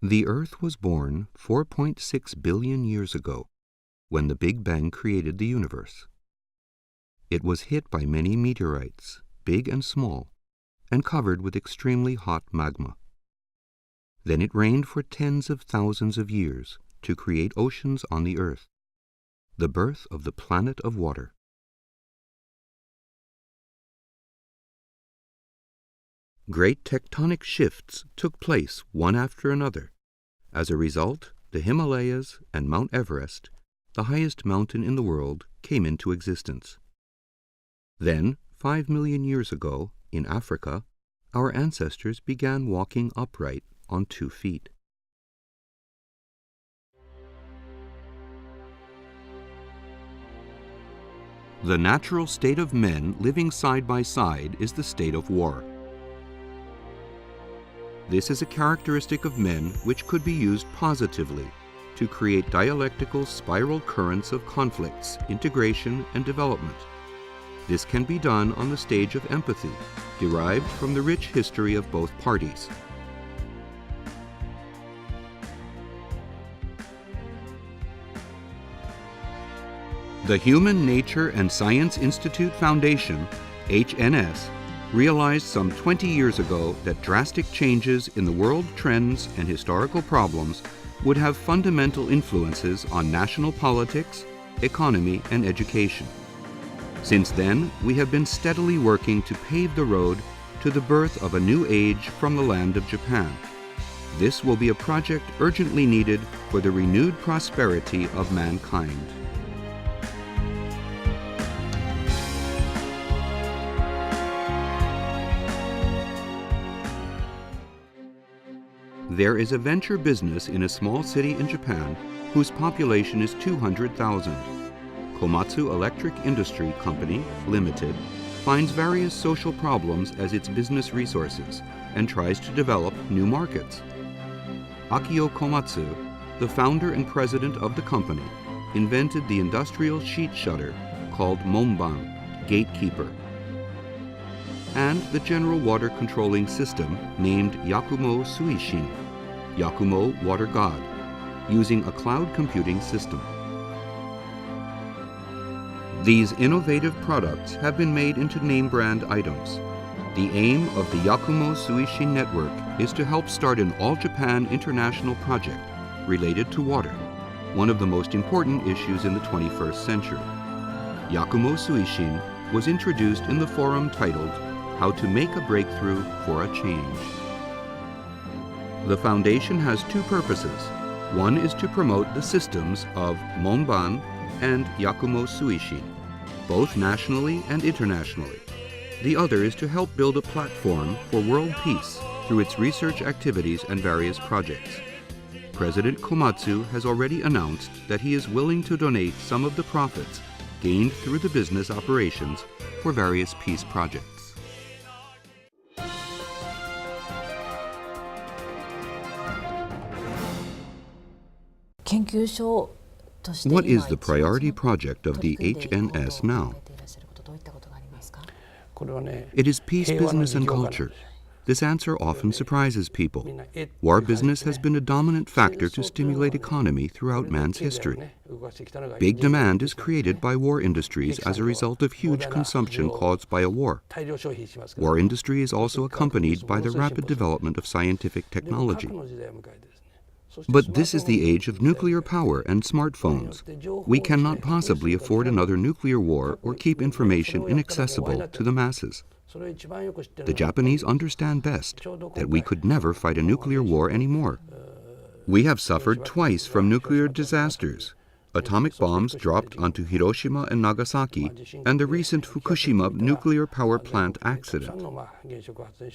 The Earth was born 4.6 billion years ago, when the Big Bang created the universe. It was hit by many meteorites, big and small, and covered with extremely hot magma. Then it rained for tens of thousands of years to create oceans on the Earth, the birth of the planet of water. Great tectonic shifts took place one after another. As a result, the Himalayas and Mount Everest, the highest mountain in the world, came into existence. Then, 5 million years ago, in Africa, our ancestors began walking upright on 2 feet. The natural state of men living side by side is the state of war. This is a characteristic of men which could be used positively to create dialectical spiral currents of conflicts, integration, and development. This can be done on the stage of empathy, derived from the rich history of both parties. The Human Nature and Science Institute Foundation, HNS, realized some 20 years ago that drastic changes in the world trends and historical problems would have fundamental influences on national politics, economy, and education. Since then, we have been steadily working to pave the road to the birth of a new age from the land of Japan. This will be a project urgently needed for the renewed prosperity of mankind. There is a venture business in a small city in Japan whose population is 200,000. Komatsu Electric Industry Company, Limited, finds various social problems as its business resources and tries to develop new markets. Akio Komatsu, the founder and president of the company, invented the industrial sheet shutter called Monban, gatekeeper, and the general water controlling system named Yakumo Suishin, Yakumo Water God, using a cloud computing system. These innovative products have been made into name brand items. The aim of the Yakumo Suishin network is to help start an all-Japan international project related to water, one of the most important issues in the 21st century. Yakumo Suishin was introduced in the forum titled How to Make a Breakthrough for a Change. The foundation has 2 purposes. One is to promote the systems of Monban and Yakumo Suishin, both nationally and internationally. The other is to help build a platform for world peace through its research activities and various projects. President Komatsu has already announced that he is willing to donate some of the profits gained through the business operations for various peace projects. What is the priority project of the HNS now? It is peace, business, and culture. This answer often surprises people. War business has been a dominant factor to stimulate economy throughout man's history. Big demand is created by war industries as a result of huge consumption caused by a war. War industry is also accompanied by the rapid development of scientific technology. But this is the age of nuclear power and smartphones. We cannot possibly afford another nuclear war or keep information inaccessible to the masses. The Japanese understand best that we could never fight a nuclear war anymore. We have suffered twice from nuclear disasters. Atomic bombs dropped onto Hiroshima and Nagasaki, and the recent Fukushima nuclear power plant accident.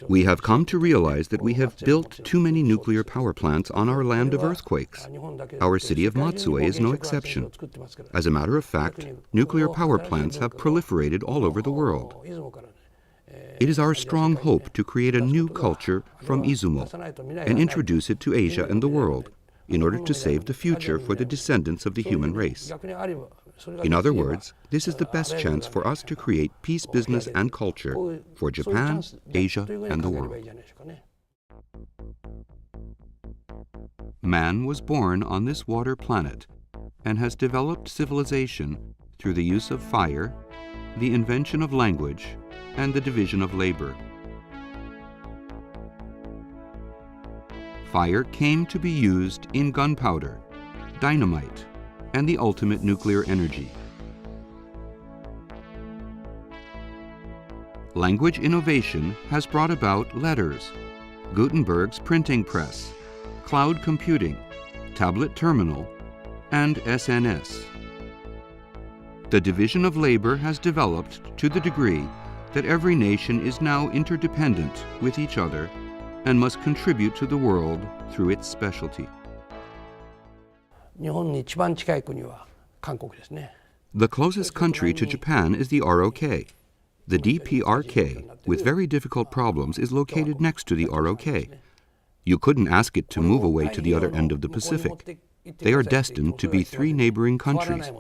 We have come to realize that we have built too many nuclear power plants on our land of earthquakes. Our city of Matsue is no exception. As a matter of fact, nuclear power plants have proliferated all over the world. It is our strong hope to create a new culture from Izumo and introduce it to Asia and the world, in order to save the future for the descendants of the human race. In other words, this is the best chance for us to create peace, business, and culture for Japan, Asia, and the world. Man was born on this water planet and has developed civilization through the use of fire, the invention of language, and the division of labor. Fire came to be used in gunpowder, dynamite, and the ultimate nuclear energy. Language innovation has brought about letters, Gutenberg's printing press, cloud computing, tablet terminal, and SNS. The division of labor has developed to the degree that every nation is now interdependent with each other and must contribute to the world through its specialty. 日本に一番近い国は韓国ですね。 The closest country to Japan is the ROK. The DPRK, with very difficult problems, is located next to the ROK. You couldn't ask it to move away to the other end of the Pacific. They are destined to be three neighboring countries.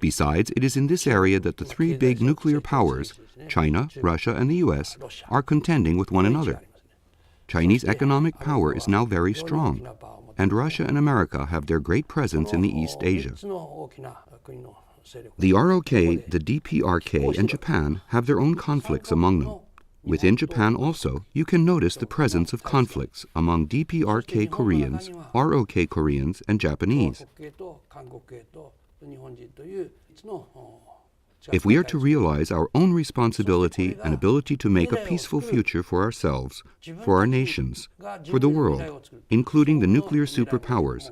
Besides, it is in this area that the three big nuclear powers, China, Russia, and the US, are contending with one another. Chinese economic power is now very strong, and Russia and America have their great presence in the East Asia. The ROK, the DPRK, and Japan have their own conflicts among them. Within Japan also, you can notice the presence of conflicts among DPRK Koreans, ROK Koreans, and Japanese. If we are to realize our own responsibility and ability to make a peaceful future for ourselves, for our nations, for the world, including the nuclear superpowers,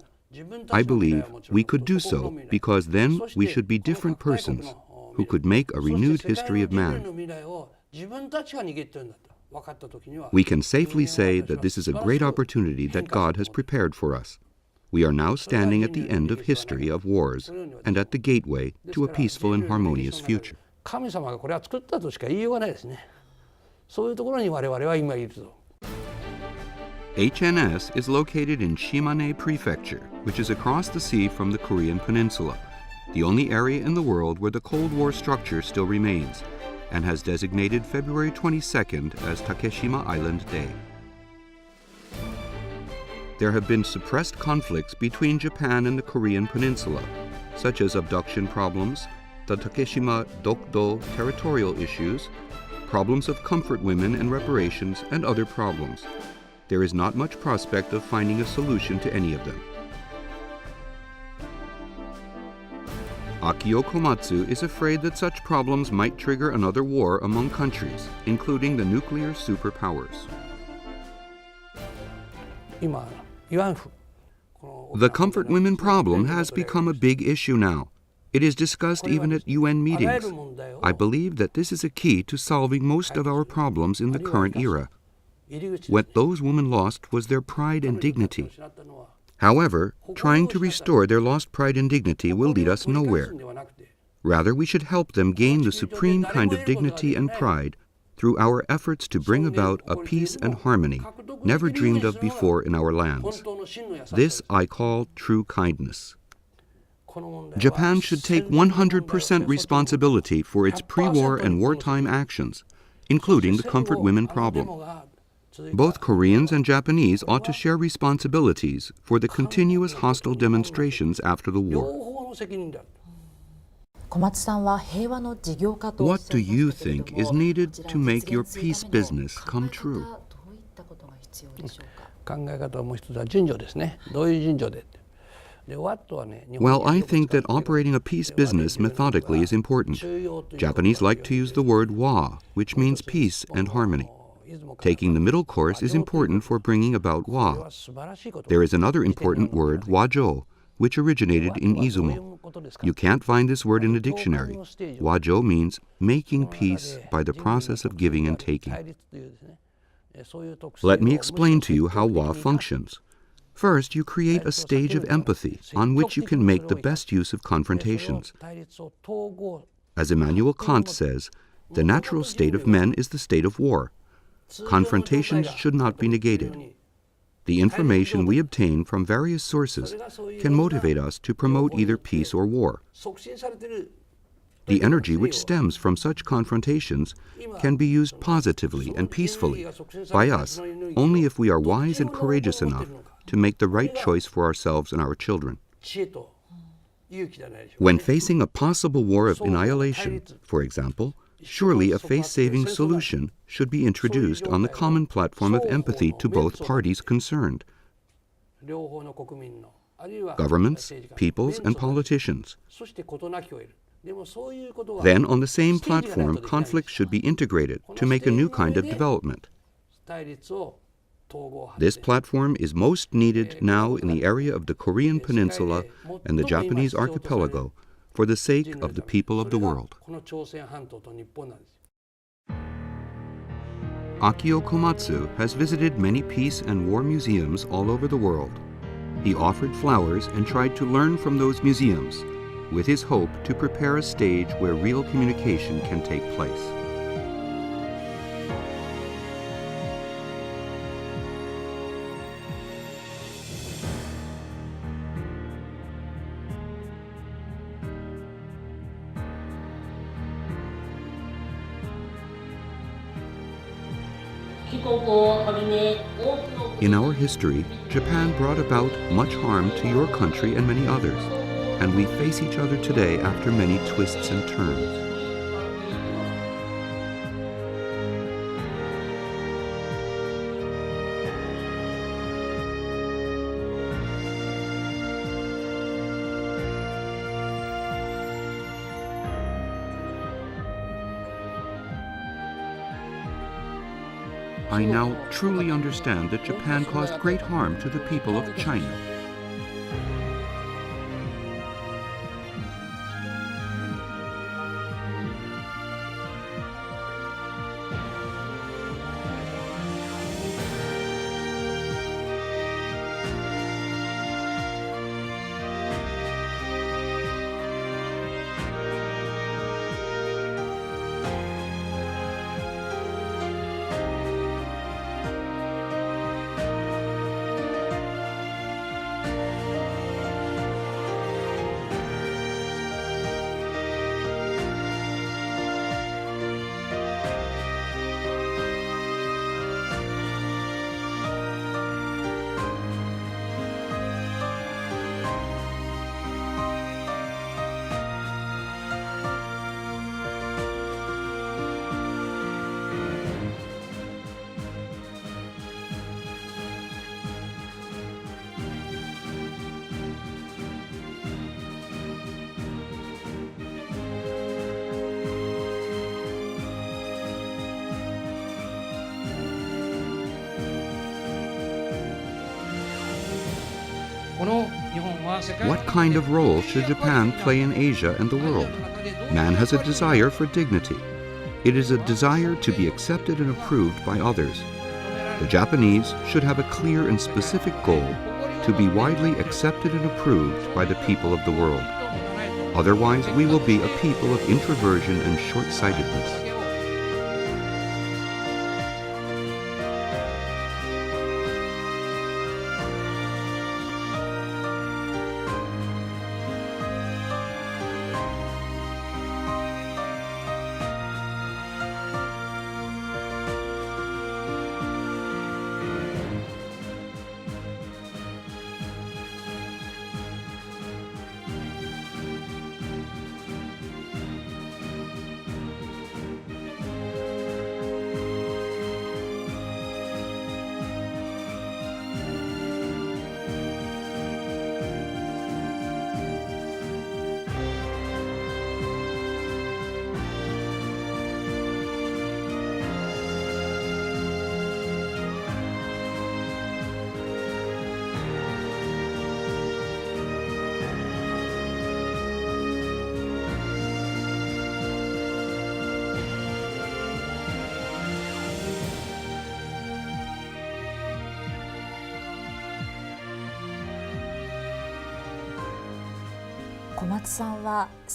I believe we could do so because then we should be different persons who could make a renewed history of man. We can safely say that this is a great opportunity that God has prepared for us. We are now standing at the end of history of wars and at the gateway to a peaceful and harmonious future. HNS is located in Shimane Prefecture, which is across the sea from the Korean Peninsula, the only area in the world where the Cold War structure still remains, and has designated February 22nd as Takeshima Island Day. There have been suppressed conflicts between Japan and the Korean Peninsula, such as abduction problems, the Takeshima Dokdo territorial issues, problems of comfort women and reparations, and other problems. There is not much prospect of finding a solution to any of them. Akio Komatsu is afraid that such problems might trigger another war among countries, including the nuclear superpowers. The comfort women problem has become a big issue now. It is discussed even at UN meetings. I believe that this is a key to solving most of our problems in the current era. What those women lost was their pride and dignity. However, trying to restore their lost pride and dignity will lead us nowhere. Rather, we should help them gain the supreme kind of dignity and pride through our efforts to bring about a peace and harmony never dreamed of before in our lands. This I call true kindness. Japan should take 100% responsibility for its pre-war and wartime actions, including the comfort women problem. Both Koreans and Japanese ought to share responsibilities for the continuous hostile demonstrations after the war. What do you think is needed to make your peace business come true? Well, I think that operating a peace business methodically is important. Japanese like to use the word wa, which means peace and harmony. Taking the middle course is important for bringing about wa. There is another important word, wajo, which originated in Izumo. You can't find this word in a dictionary. Wajo means making peace by the process of giving and taking. Let me explain to you how wa functions. First, you create a stage of empathy on which you can make the best use of confrontations. As Immanuel Kant says, the natural state of men is the state of war. Confrontations should not be negated. The information we obtain from various sources can motivate us to promote either peace or war. The energy which stems from such confrontations can be used positively and peacefully by us only if we are wise and courageous enough to make the right choice for ourselves and our children. When facing a possible war of annihilation, for example, surely a face-saving solution should be introduced on the common platform of empathy to both parties concerned, governments, peoples, and politicians. Then, on the same platform, conflict should be integrated to make a new kind of development. This platform is most needed now in the area of the Korean Peninsula and the Japanese archipelago for the sake of the people of the world. Akio Komatsu has visited many peace and war museums all over the world. He offered flowers and tried to learn from those museums, with his hope to prepare a stage where real communication can take place. In our history, Japan brought about much harm to your country and many others, and we face each other today after many twists and turns. I now truly understand that Japan caused great harm to the people of China. What kind of role should Japan play in Asia and the world? Man has a desire for dignity. It is a desire to be accepted and approved by others. The Japanese should have a clear and specific goal to be widely accepted and approved by the people of the world. Otherwise, we will be a people of introversion and short-sightedness.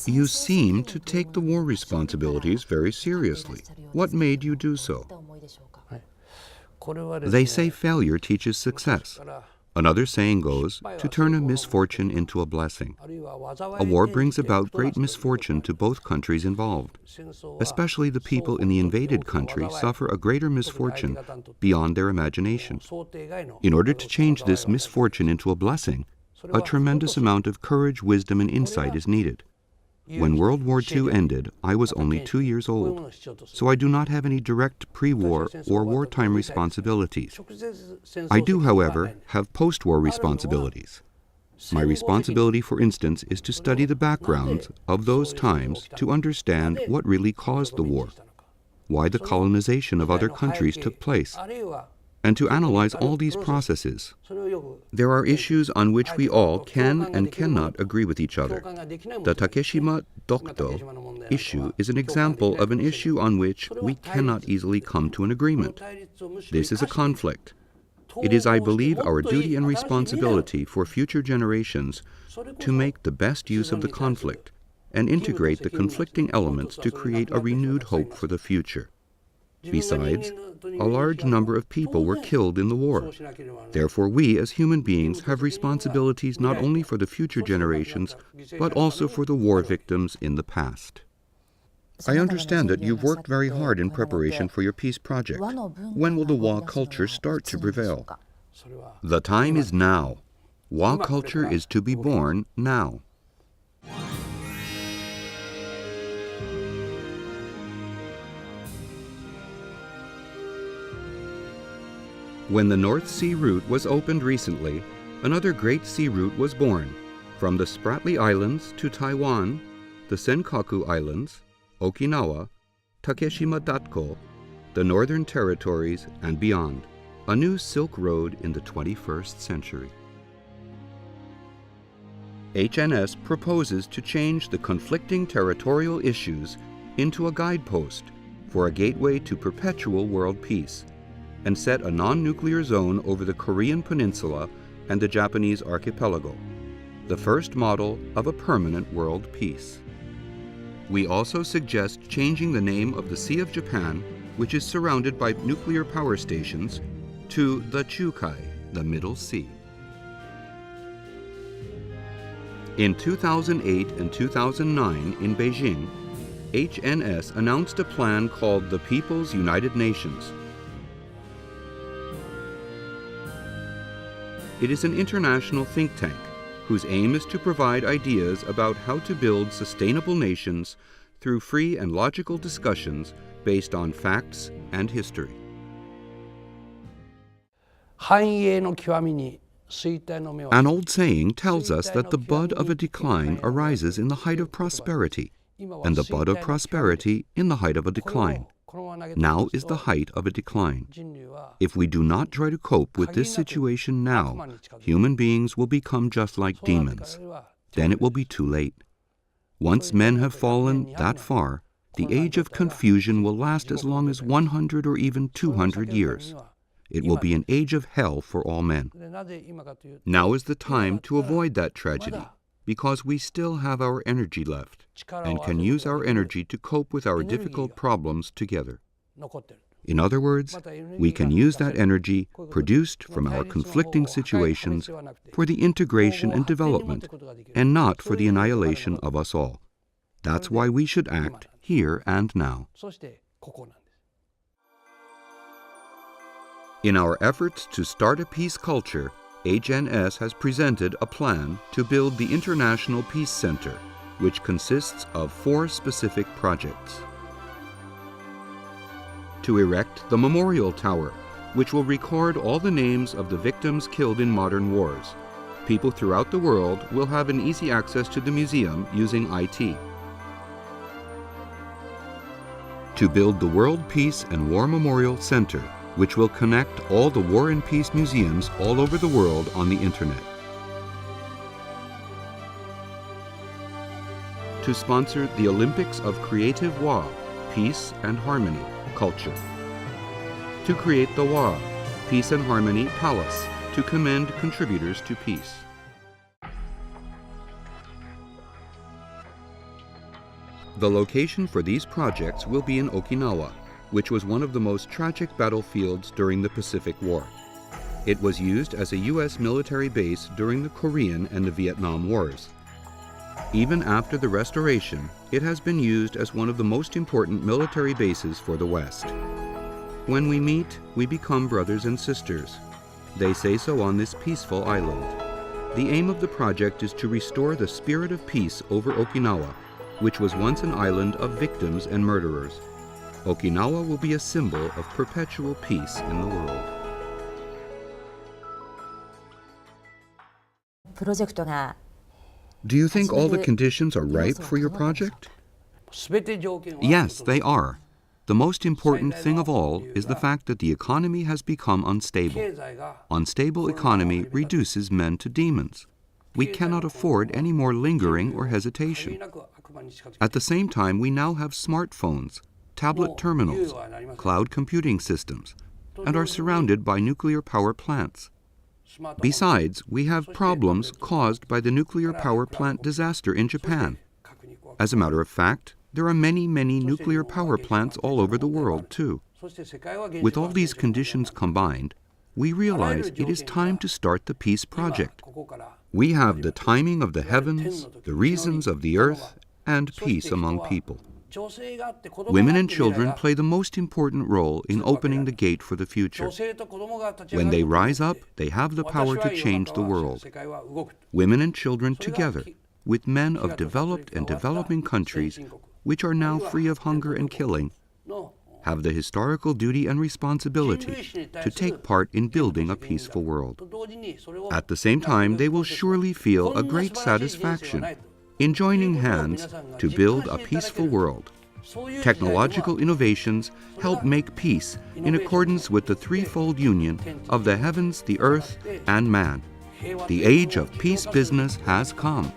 You seem to take the war responsibilities very seriously. What made you do so? They say failure teaches success. Another saying goes, to turn a misfortune into a blessing. A war brings about great misfortune to both countries involved. Especially the people in the invaded country suffer a greater misfortune beyond their imagination. In order to change this misfortune into a blessing, a tremendous amount of courage, wisdom, and insight is needed. When World War II ended, I was only 2 years old, so I do not have any direct pre-war or wartime responsibilities. I do, however, have post-war responsibilities. My responsibility, for instance, is to study the backgrounds of those times to understand what really caused the war, why the colonization of other countries took place, and to analyze all these processes. There are issues on which we all can and cannot agree with each other. The Takeshima Dokdo issue is an example of an issue on which we cannot easily come to an agreement. This is a conflict. It is, I believe, our duty and responsibility for future generations to make the best use of the conflict and integrate the conflicting elements to create a renewed hope for the future. Besides, a large number of people were killed in the war. Therefore, we as human beings have responsibilities not only for the future generations, but also for the war victims in the past. I understand that you've worked very hard in preparation for your peace project. When will the Wa culture start to prevail? The time is now. Wa culture is to be born now. When the North Sea route was opened recently, another great sea route was born, from the Spratly Islands to Taiwan, the Senkaku Islands, Okinawa, Takeshima Datko, the Northern Territories, and beyond. A new Silk Road in the 21st century. HNS proposes to change the conflicting territorial issues into a guidepost for a gateway to perpetual world peace, and set a non-nuclear zone over the Korean Peninsula and the Japanese archipelago, the first model of a permanent world peace. We also suggest changing the name of the Sea of Japan, which is surrounded by nuclear power stations, to the Chukai, the Middle Sea. In 2008 and 2009 in Beijing, HNS announced a plan called the People's United Nations. It is an international think tank whose aim is to provide ideas about how to build sustainable nations through free and logical discussions based on facts and history. An old saying tells us that the bud of a decline arises in the height of prosperity, and the bud of prosperity in the height of a decline. Now is the height of a decline. If we do not try to cope with this situation now, human beings will become just like demons. Then it will be too late. Once men have fallen that far, the age of confusion will last as long as 100 or even 200 years. It will be an age of hell for all men. Now is the time to avoid that tragedy, because we still have our energy left and can use our energy to cope with our difficult problems together. In other words, we can use that energy produced from our conflicting situations for the integration and development, and not for the annihilation of us all. That's why we should act here and now. In our efforts to start a peace culture, HNS has presented a plan to build the International Peace Center, which consists of 4 specific projects. To erect the Memorial Tower, which will record all the names of the victims killed in modern wars. People throughout the world will have an easy access to the museum using IT. To build the World Peace and War Memorial Center, which will connect all the War and Peace museums all over the world on the Internet. To sponsor the Olympics of Creative Wa, Peace and Harmony, Culture. To create the Wa, Peace and Harmony Palace, to commend contributors to peace. The location for these projects will be in Okinawa, which was one of the most tragic battlefields during the Pacific War. It was used as a U.S. military base during the Korean and the Vietnam Wars. Even after the restoration, it has been used as one of the most important military bases for the West. When we meet, we become brothers and sisters. They say so on this peaceful island. The aim of the project is to restore the spirit of peace over Okinawa, which was once an island of victims and murderers. Okinawa will be a symbol of perpetual peace in the world. プロジェクトが Do you think all the conditions are ripe for your project? Yes, they are. The most important thing of all is the fact that the economy has become unstable. Unstable economy reduces men to demons. We cannot afford any more lingering or hesitation. At the same time, we now have smartphones, tablet terminals, cloud computing systems, and are surrounded by nuclear power plants. Besides, we have problems caused by the nuclear power plant disaster in Japan. As a matter of fact, there are many nuclear power plants all over the world, too. With all these conditions combined, we realize it is time to start the peace project. We have the timing of the heavens, the reasons of the earth, and peace among people. Women and children play the most important role in opening the gate for the future. When they rise up, they have the power to change the world. Women and children together, with men of developed and developing countries, which are now free of hunger and killing, have the historical duty and responsibility to take part in building a peaceful world. At the same time, they will surely feel a great satisfaction in joining hands to build a peaceful world. Technological innovations help make peace in accordance with the threefold union of the heavens, the earth, and man. The age of peace business has come.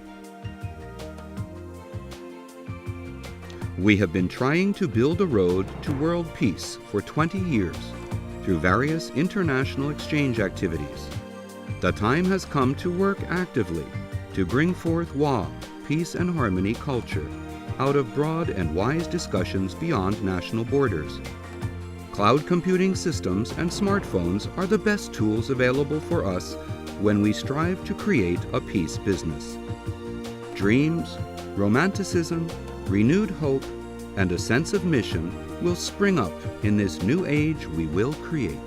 We have been trying to build a road to world peace for 20 years through various international exchange activities. The time has come to work actively to bring forth Wa, peace and harmony culture, out of broad and wise discussions beyond national borders. Cloud computing systems and smartphones are the best tools available for us when we strive to create a peace business. Dreams, romanticism, renewed hope, and a sense of mission will spring up in this new age we will create.